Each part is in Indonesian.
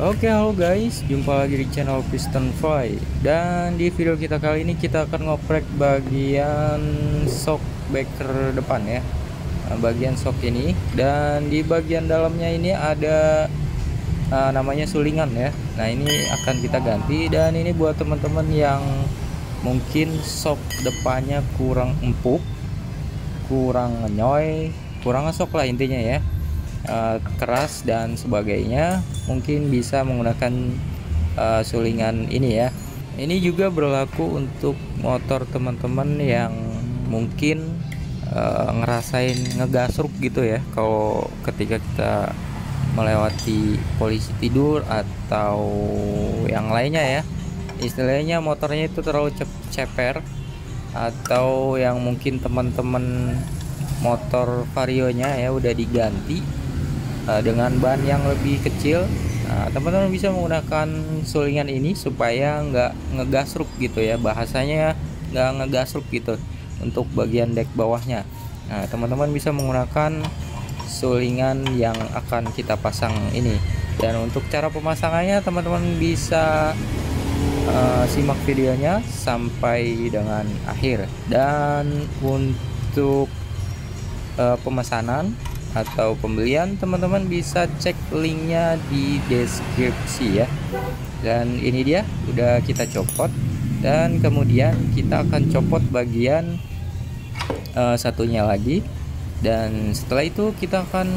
Oke, halo guys, jumpa lagi di channel Piston Fly. Dan di video kita kali ini kita akan ngoprek bagian shock breaker depan ya. Nah, bagian shock ini, dan di bagian dalamnya ini ada namanya sulingan ya. Nah, ini akan kita ganti, dan ini buat teman-teman yang mungkin shock depannya kurang empuk, kurang nyoy, kurang ngesok lah intinya ya, keras dan sebagainya, mungkin bisa menggunakan sulingan ini ya. Ini juga berlaku untuk motor teman-teman yang mungkin ngerasain ngegasruk gitu ya, kalau ketika kita melewati polisi tidur atau yang lainnya ya, istilahnya motornya itu terlalu ceper, atau yang mungkin teman-teman motor varionya ya udah diganti dengan ban yang lebih kecil. Nah, teman-teman bisa menggunakan sulingan ini supaya nggak ngegasruk gitu ya, bahasanya nggak ngegasruk gitu untuk bagian dek bawahnya. Nah, teman-teman bisa menggunakan sulingan yang akan kita pasang ini, dan untuk cara pemasangannya teman-teman bisa simak videonya sampai dengan akhir. Dan untuk pemesanan atau pembelian, teman-teman bisa cek linknya di deskripsi ya. Dan ini dia udah kita copot, dan kemudian kita akan copot bagian satunya lagi, dan setelah itu kita akan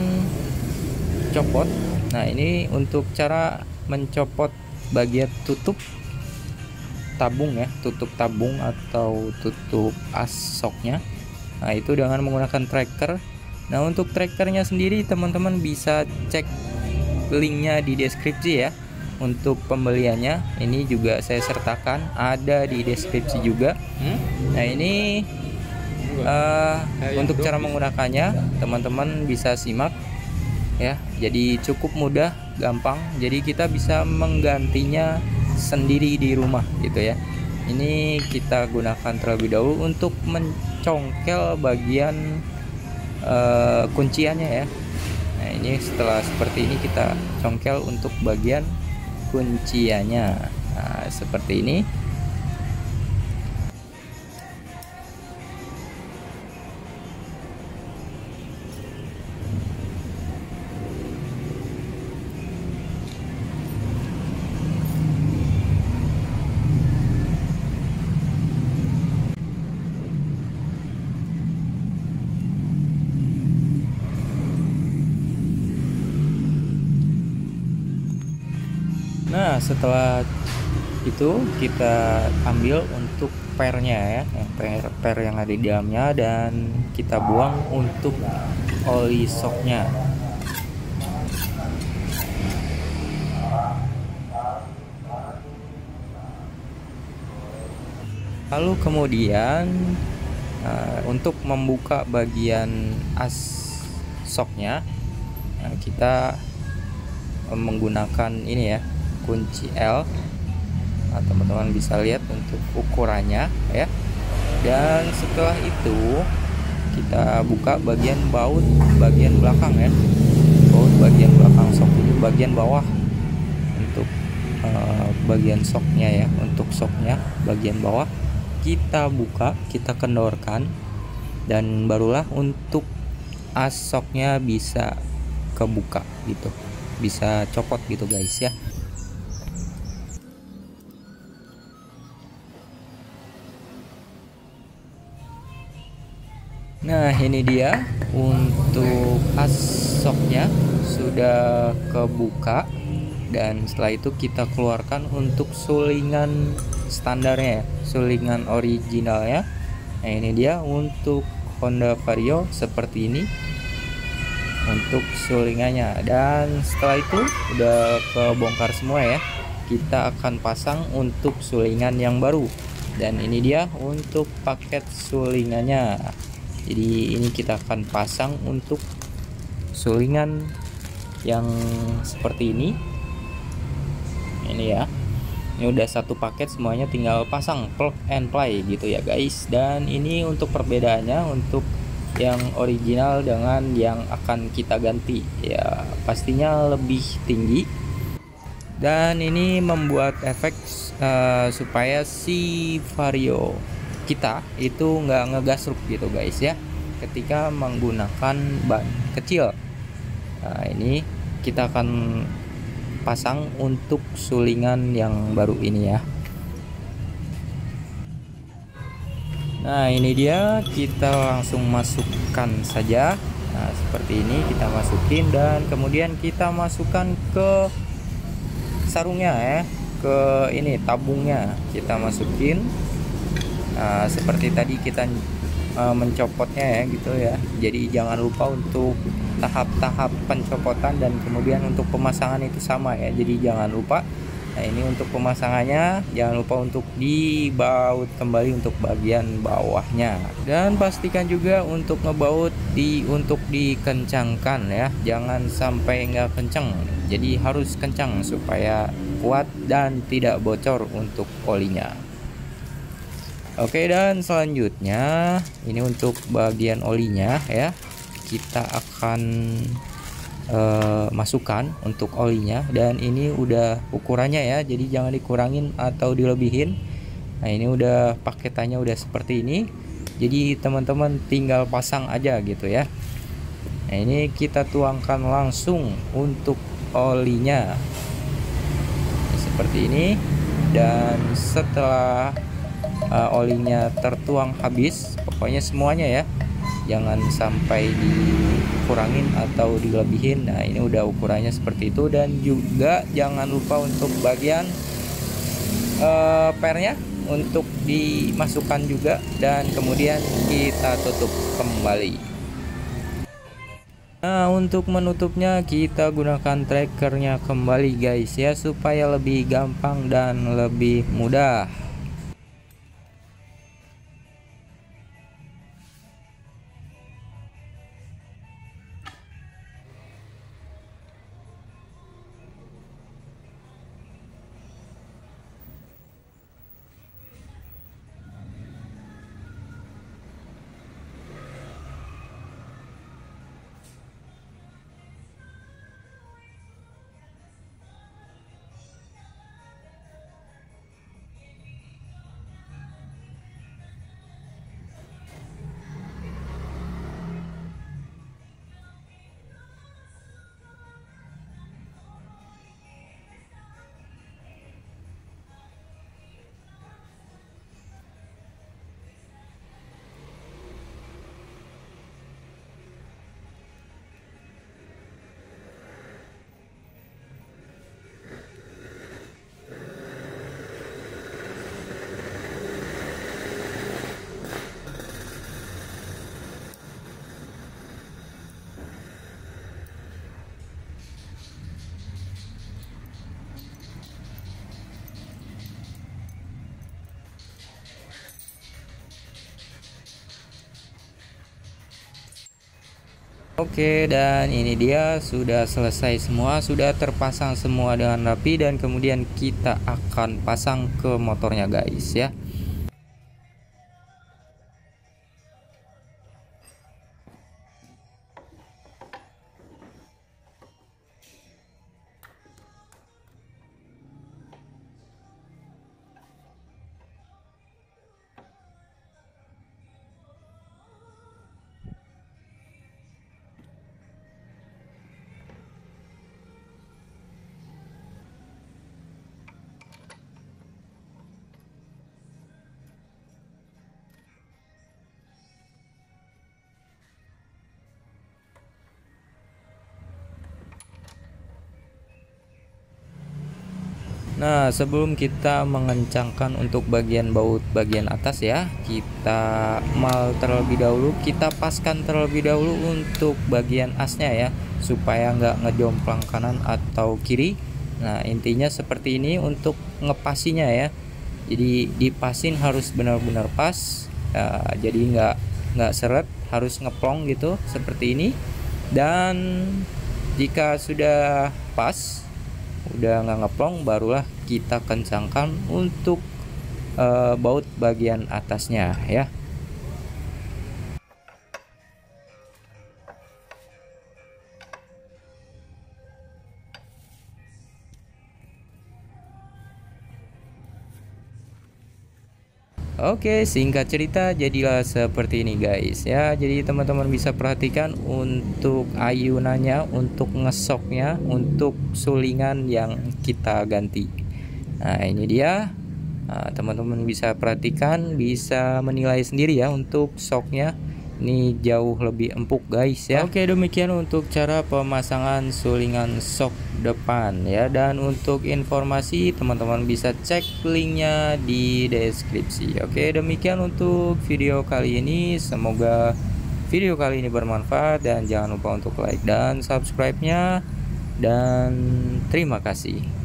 copot. Nah, ini untuk cara mencopot bagian tutup tabung ya, tutup tabung atau tutup as shocknya. Nah, itu dengan menggunakan tracker. Nah, untuk trackernya sendiri teman-teman bisa cek linknya di deskripsi ya. Untuk pembeliannya ini juga saya sertakan, ada di deskripsi juga. Nah, ini untuk cara menggunakannya teman-teman bisa simak ya. Jadi cukup mudah, gampang. Jadi kita bisa menggantinya sendiri di rumah gitu ya. Ini kita gunakan terlebih dahulu untuk mencongkel bagian kunciannya ya. Nah, ini setelah seperti ini kita congkel untuk bagian kunciannya. Nah, seperti ini. Nah, setelah itu kita ambil untuk pernya ya, yang per yang ada di dalamnya, dan kita buang untuk oli shocknya. Lalu kemudian untuk membuka bagian as shocknya, kita menggunakan ini ya, kunci L. Nah, teman-teman bisa lihat untuk ukurannya ya. Dan setelah itu kita buka bagian baut bagian belakang ya, baut bagian belakang shock ini bagian bawah. Untuk bagian shocknya ya, untuk shocknya bagian bawah kita buka, kita kendorkan, dan barulah untuk as shocknya bisa kebuka gitu, bisa copot gitu guys ya. Nah, ini dia untuk as shocknya sudah kebuka, dan setelah itu kita keluarkan untuk sulingan standarnya ya, sulingan originalnya. Nah, ini dia untuk Honda Vario seperti ini untuk sulingannya. Dan setelah itu udah kebongkar semua ya, kita akan pasang untuk sulingan yang baru. Dan ini dia untuk paket sulingannya. Jadi ini kita akan pasang untuk sulingan yang seperti ini ya. Ini udah satu paket semuanya, tinggal pasang plug and play gitu ya guys. Dan ini untuk perbedaannya, untuk yang original dengan yang akan kita ganti ya, pastinya lebih tinggi Dan ini membuat efek supaya si vario kita itu nggak ngegasruk gitu guys ya, ketika menggunakan ban kecil. Nah ini kita akan pasang untuk sulingan yang baru ini ya. Nah ini dia, kita langsung masukkan saja. Nah seperti ini kita masukin, dan kemudian kita masukkan ke sarungnya ya, ke ini tabungnya kita masukin. Nah seperti tadi kita mencopotnya ya gitu ya. Jadi jangan lupa untuk tahap-tahap pencopotan dan kemudian untuk pemasangan itu sama ya, jadi jangan lupa. Nah ini untuk pemasangannya, jangan lupa untuk dibaut kembali untuk bagian bawahnya, dan pastikan juga untuk ngebaut untuk dikencangkan ya, jangan sampai nggak kencang, jadi harus kencang supaya kuat dan tidak bocor untuk olinya. Oke, dan selanjutnya ini untuk bagian olinya ya, kita akan masukkan untuk olinya, dan ini udah ukurannya ya, jadi jangan dikurangin atau dilebihin. Nah ini udah paketannya udah seperti ini, jadi teman-teman tinggal pasang aja gitu ya. Nah ini kita tuangkan langsung untuk olinya seperti ini, dan setelah olinya tertuang habis, pokoknya semuanya ya, jangan sampai dikurangin atau dilebihin. Nah ini udah ukurannya seperti itu, dan juga jangan lupa untuk bagian pernya untuk dimasukkan juga, dan kemudian kita tutup kembali. Nah untuk menutupnya kita gunakan trackernya kembali guys ya, supaya lebih gampang dan lebih mudah. Oke, dan ini dia sudah selesai semua, sudah terpasang semua dengan rapi, dan kemudian kita akan pasang ke motornya guys ya. Nah sebelum kita mengencangkan untuk bagian baut bagian atas ya, kita mal terlebih dahulu, kita paskan terlebih dahulu untuk bagian asnya ya, supaya nggak ngejomplang kanan atau kiri. Nah intinya seperti ini untuk ngepasinya ya, jadi dipasin harus benar-benar pas, jadi nggak seret, harus ngeplong gitu seperti ini. Dan jika sudah pas, udah nggak ngeplong, barulah kita kencangkan untuk baut bagian atasnya ya. Oke, singkat cerita jadilah seperti ini guys ya. Jadi teman-teman bisa perhatikan untuk ayunannya, untuk ngesoknya, untuk sulingan yang kita ganti. Nah ini dia. Nah, teman-teman bisa perhatikan, bisa menilai sendiri ya untuk soknya. Ini jauh lebih empuk guys ya. Oke, demikian untuk cara pemasangan sulingan sok depan ya. Dan untuk informasi teman-teman bisa cek linknya di deskripsi. Oke, demikian untuk video kali ini. Semoga video kali ini bermanfaat dan jangan lupa untuk like dan subscribe-nya. Dan terima kasih.